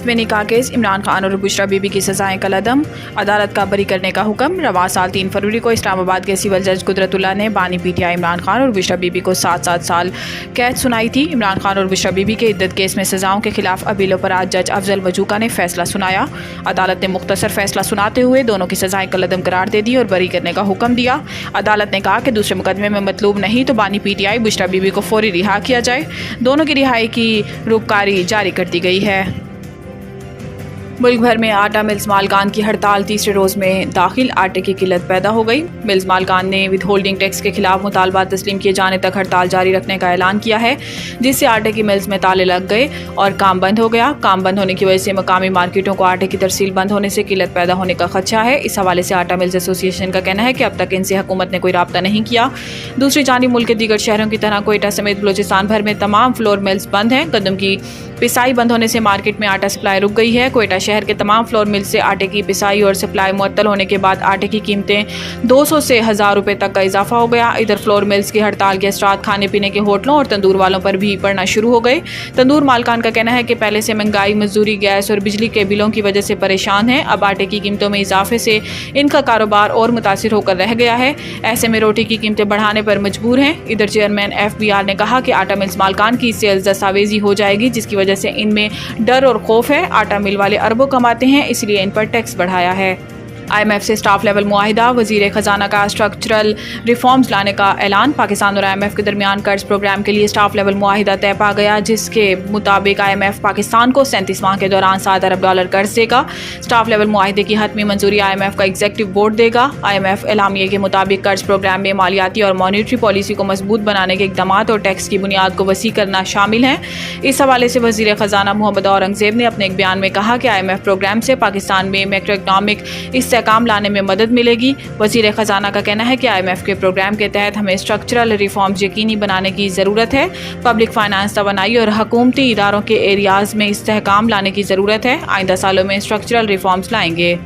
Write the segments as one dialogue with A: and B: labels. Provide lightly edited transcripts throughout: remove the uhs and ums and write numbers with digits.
A: में निकाह केस इमरान खान और बुशरा बीबी की सजाएं कलअदम, अदालत का बरी करने का हुक्म। रवा साल 3 फरवरी को इस्लामाबाद के सिविल जज कुदरतुल्लाह ने बानी पीटीआई इमरान खान और बुशरा बीबी को 7-7 साल कैद सुनाई थी। इमरान खान और बुशरा बीबी के इद्दत केस में सजाओं के खिलाफ अपीलों पर आज जज अफजल वजूका ने फैसला सुनाया। अदालत ने मुख्तसर फैसला सुनाते हुए दोनों की सजाएं कलअदम करार दे दी और बरी करने का हुक्म दिया। अदालत ने कहा कि दूसरे मुकदमे में मतलूब नहीं तो बानी पीटीआई बुशरा बीबी को फौरी रिहा किया जाए। दोनों की रिहाई की रूपकारी जारी कर दी गई है। मुल्क भर में आटा मिल्स मालकान की हड़ताल तीसरे रोज़ में दाखिल। आटे की किल्लत पैदा हो गई। मिल्स मालकान ने विद होल्डिंग टैक्स के खिलाफ मुतालबा तस्लीम किए जाने तक हड़ताल जारी रखने का ऐलान किया है, जिससे आटे की मिल्स में ताले लग गए और काम बंद हो गया। काम बंद होने की वजह से मकामी मार्केटों को आटे की तरसील बंद होने से किल्लत पैदा होने का खदशा है। इस हवाले से आटा मिल्स एसोसिएशन का कहना है कि अब तक इनसे हुकूमत ने कोई राब्ता नहीं किया। दूसरी जानिब मुल्क के दीगर शहरों की तरह कोयटा समेत बलूचिस्तान भर में तमाम फ्लोर मिल्स बंद हैं। गंदम की पिसाई बंद होने से मार्केट में आटा सप्लाई रुक गई है। कोयटा शहर के तमाम फ्लोर मिल से आटे की पिसाई और सप्लाई मुअत्तल होने के बाद आटे की कीमतें 200 से 1000 रुपए तक का इजाफा हो गया। इधर फ्लोर मिल्स की हड़ताल के असरात खाने पीने के होटलों और तंदूर वालों पर भी पड़ना शुरू हो गए। तंदूर मालकान का कहना है कि पहले से महंगाई, मजदूरी, गैस और बिजली के बिलों की वजह से परेशान है। अब आटे की कीमतों में इजाफे से इनका कारोबार और मुतासिर होकर रह गया है। ऐसे में रोटी की कीमतें बढ़ाने पर मजबूर हैं। इधर चेयरमैन FBR ने कहा कि आटा मिल्स मालकान की सेल्स दस्तावेजी हो जाएगी, जिसकी वजह से इनमें डर और खौफ है। आटा मिल वाले अरबों कमाते हैं, इसलिए इन पर टैक्स बढ़ाया है। IMF से स्टाफ लेवल मुआहिदा। वज़ीर ख़जाना का स्ट्रक्चरल रिफॉर्म्स लाने का ऐलान। पाकिस्तान और IMF के दरमियान कर्ज प्रोग्राम के लिए स्टाफ लेवल मुआहिदा तय पा गया, जिसके मुताबिक IMF पाकिस्तान को 37 माह के दौरान $7 अरब कर्ज देगा। स्टाफ लेवल मुआहिदे की हतमी मंजूरी IMF का एग्जीक्यूटिव बोर्ड देगा। IMF एलामिये के मुताबिक कर्ज प्रोग्राम में मालियाती और मॉनिटरी पॉलिसी को मजबूत बनाने के इक़दाम और टैक्स की बुनियाद को वसी करना शामिल हैं। इस हवाले से वज़ीर ख़जाना मोहम्मद औरंगज़ेब ने अपने एक बयान में कहा कि IMF प्रोग्राम से पाकिस्तान में मैक्रो इकनॉमिक काम लाने में मदद मिलेगी। वज़ीर ख़जाना का कहना है कि IMF के प्रोग्राम के तहत हमें स्ट्रक्चरल रिफॉर्म्स यकीनी बनाने की ज़रूरत है। पब्लिक फाइनेंस, तवानाई और हुकूमती इदारों के एरियाज़ में इस्तेहकाम लाने की ज़रूरत है। आइंदा सालों में स्ट्रक्चरल रिफॉर्म्स लाएंगे।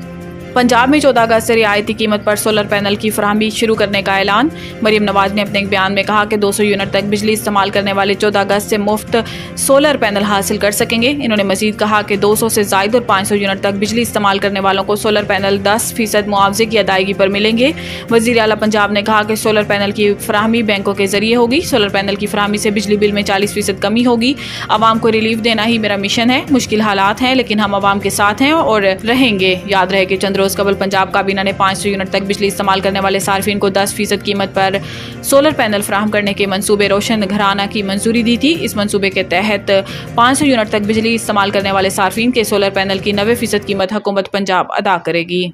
A: पंजाब में 14 अगस्त से रियायती कीमत पर सोलर पैनल की फराहमी शुरू करने का ऐलान। मरीम नवाज ने अपने एक बयान में कहा कि 200 यूनिट तक बिजली इस्तेमाल करने वाले 14 अगस्त से मुफ्त सोलर पैनल हासिल कर सकेंगे। इन्होंने मजीद कहा कि 200 से ज़ायद और 500 यूनिट तक बिजली इस्तेमाल करने वालों को सोलर पैनल 10% मुआवजे की अदायगी पर मिलेंगे। वज़ीर आला पंजाब ने कहा कि सोलर पैनल की फराहमी बैंकों के जरिए होगी। सोलर पैनल की फराहमी से बिजली बिल में 40% कमी होगी। आवाम को रिलीफ देना ही मेरा मिशन है। मुश्किल हालात हैं, लेकिन हम आवाम के साथ हैं और रहेंगे। याद रहे कि चंद रोज़ कबल पंजाब काबीना ने 500 यूनिट तक बिजली इस्तेमाल करने वाले सार्फिन को 10% कीमत पर सोलर पैनल फराहम करने के मंसूबे रोशन घराना की मंजूरी दी थी। इस मंसूबे के तहत 500 यूनिट तक बिजली इस्तेमाल करने वाले सार्फिन के सोलर पैनल की 90% कीमत हुकूमत पंजाब अदा करेगी।